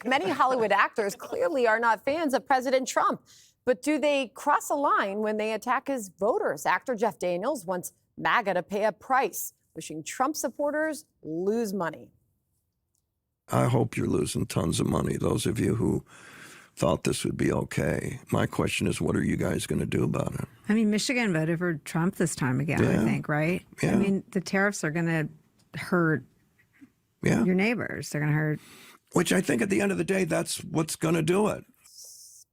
Many Hollywood actors clearly are not fans of President Trump. But do they cross a line when they attack his voters? Actor Jeff Daniels wants MAGA to pay a price, wishing Trump supporters lose money. I hope you're losing tons of money, those of you who thought this would be okay. My question is, what are you guys going to do about it? I mean, Michigan voted for Trump this time again, I think, right? Yeah. I mean, the tariffs are going to hurt your neighbors. They're going to hurt. Which I think at the end of the day, that's what's going to do it.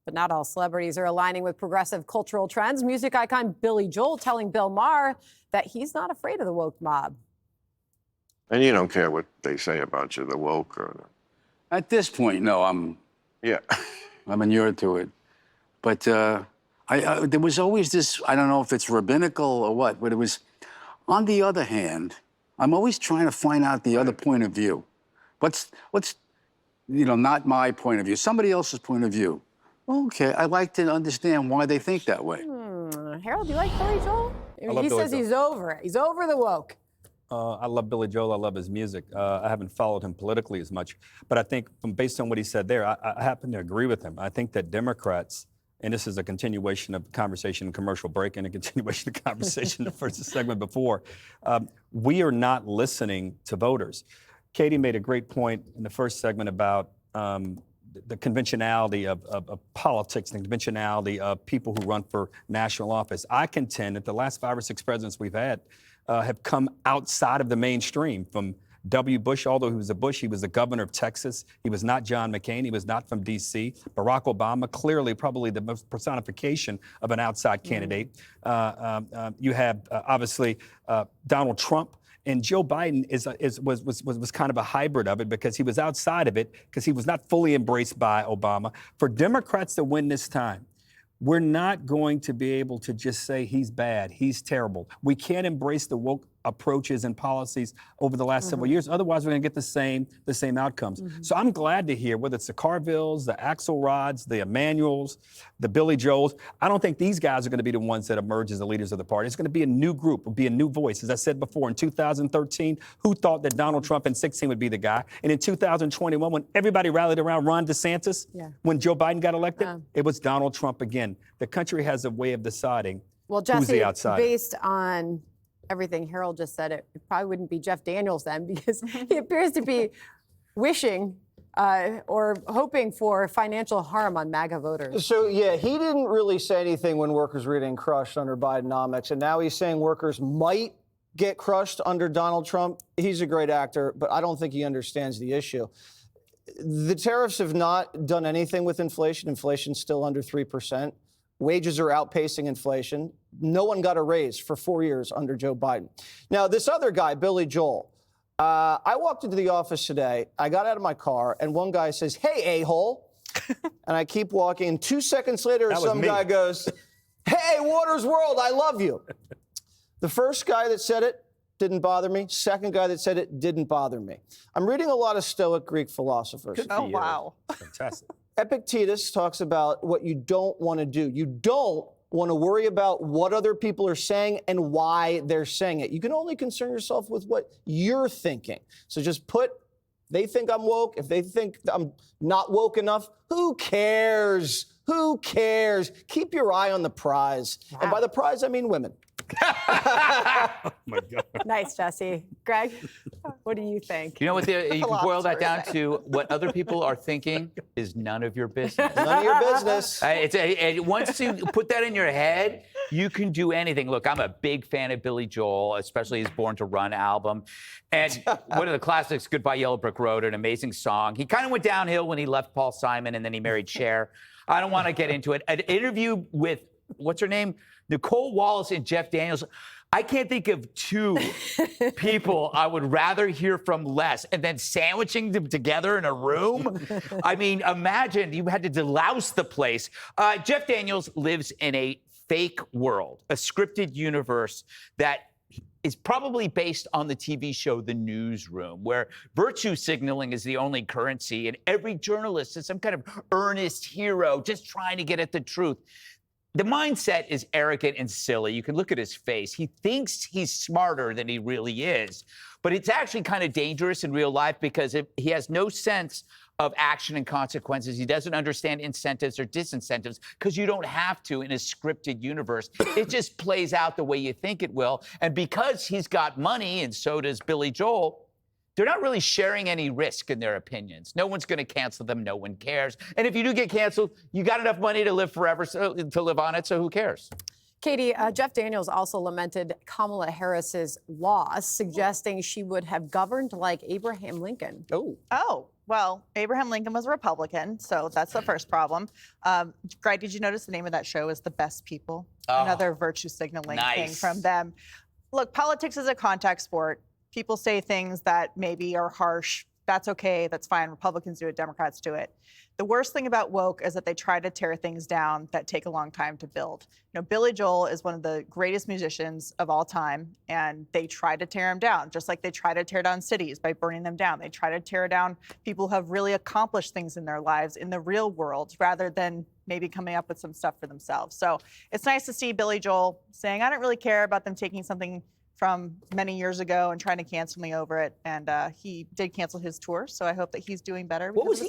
But not all celebrities are aligning with progressive cultural trends. Music icon Billy Joel telling Bill Maher that he's not afraid of the woke mob. And you don't care what they say about you, the woke or the... At this point, no, I'm inured to it. But there was always this, I don't know if it's rabbinical or what, but it was, on the other hand, I'm always trying to find out the other point of view. What's not my point of view, somebody else's point of view. Okay, I like to understand why they think that way. Harold, do you like Billy Joel? He says he's over it. He's over the woke. I love Billy Joel. I love his music. I haven't followed him politically as much, but I think based on what he said there, I happen to agree with him. I think that Democrats, and this is a continuation of the conversation, commercial break, and a continuation of the conversation the first segment before, we are not listening to voters. Katie made a great point in the first segment about the conventionality of politics, the conventionality of people who run for national office. I contend that the last 5 or 6 presidents we've had have come outside of the mainstream. From W. Bush, although he was a Bush, he was the governor of Texas. He was not John McCain. He was not from D.C. Barack Obama, clearly probably the most personification of an outside candidate. You have, obviously, Donald Trump. And Joe Biden was kind of a hybrid of it because he was outside of it because he was not fully embraced by Obama. For Democrats to win this time, we're not going to be able to just say he's bad, he's terrible. We can't embrace the woke approaches and policies over the last several years. Otherwise, we're going to get the same outcomes. So I'm glad to hear whether it's the Carvilles, the Axelrods, the Emanuels, the Billy Joels. I don't think these guys are going to be the ones that emerge as the leaders of the party. It's going to be a new group, it'll be a new voice. As I said before, in 2013, who thought that Donald Trump in 2016 would be the guy? And in 2021, when everybody rallied around Ron DeSantis, when Joe Biden got elected, it was Donald Trump again. The country has a way of deciding who's the outsider. Based on everything Harold just said, it probably wouldn't be Jeff Daniels then, because he appears to be wishing or hoping for financial harm on MAGA voters. So, yeah, he didn't really say anything when workers were getting crushed under Bidenomics, and now he's saying workers might get crushed under Donald Trump. He's a great actor, but I don't think he understands the issue. The tariffs have not done anything with inflation. Inflation's still under 3%. Wages are outpacing inflation. No one got a raise for 4 years under Joe Biden. Now, this other guy, Billy Joel, I walked into the office today. I got out of my car, and one guy says, "Hey, a-hole." And I keep walking. And 2 seconds later, some guy goes, "Hey, Waters World, I love you." The first guy that said it didn't bother me. Second guy that said it didn't bother me. I'm reading a lot of Stoic Greek philosophers. Oh, wow. Fantastic. Epictetus talks about what you don't want to do. You don't want to worry about what other people are saying and why they're saying it. You can only concern yourself with what you're thinking. So just they think I'm woke. If they think I'm not woke enough, who cares? Who cares? Keep your eye on the prize. Wow. And by the prize, I mean women. Oh my God. Nice, Jesse. Greg, what do you think? You know what? You can boil that down to what other people are thinking is none of your business. None of your business. Once you put that in your head, you can do anything. Look, I'm a big fan of Billy Joel, especially his Born to Run album. And one of the classics, Goodbye Yellow Brick Road, an amazing song. He kind of went downhill when he left Paul Simon and then he married Cher. I don't want to get into it. An interview with, what's her name? Nicole Wallace and Jeff Daniels. I can't think of 2 people I would rather hear from less. And then sandwiching them together in a room? I mean, imagine you had to delouse the place. Jeff Daniels lives in a fake world, a scripted universe that is probably based on the TV show The Newsroom, where virtue signaling is the only currency, and every journalist is some kind of earnest hero just trying to get at the truth. The mindset is arrogant and silly. You can look at his face. He thinks he's smarter than he really is. But it's actually kind of dangerous in real life because he has no sense of action and consequences. He doesn't understand incentives or disincentives because you don't have to in a scripted universe. It just plays out the way you think it will. And because he's got money, and so does Billy Joel, they're not really sharing any risk in their opinions. No one's going to cancel them. No one cares. And if you do get canceled, you got enough money to live forever, to live on it, so who cares? Katie, Jeff Daniels also lamented Kamala Harris's loss, suggesting she would have governed like Abraham Lincoln. Oh, well, Abraham Lincoln was a Republican, so that's the first problem. Greg, did you notice the name of that show is The Best People? Another virtue signaling thing from them. Look, politics is a contact sport. People say things that maybe are harsh. That's okay. That's fine. Republicans do it. Democrats do it. The worst thing about woke is that they try to tear things down that take a long time to build. You know, Billy Joel is one of the greatest musicians of all time, and they try to tear him down, just like they try to tear down cities by burning them down. They try to tear down people who have really accomplished things in their lives in the real world, rather than maybe coming up with some stuff for themselves. So it's nice to see Billy Joel saying, I don't really care about them taking something from many years ago and trying to cancel me over it. And he did cancel his tour, so I hope that he's doing better. What was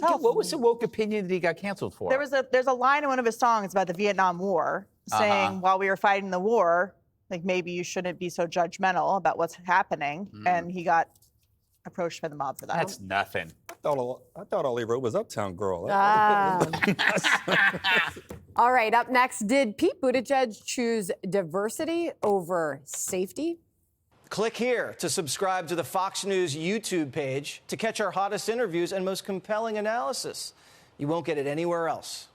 the woke opinion that he got canceled for? There's a line in one of his songs about the Vietnam War saying, while we were fighting the war, like maybe you shouldn't be so judgmental about what's happening. And he got approached by the mob for that. That's nothing. I thought all he wrote was Uptown Girl. All right, up next, did Pete Buttigieg choose diversity over safety? Click here to subscribe to the Fox News YouTube page to catch our hottest interviews and most compelling analysis. You won't get it anywhere else.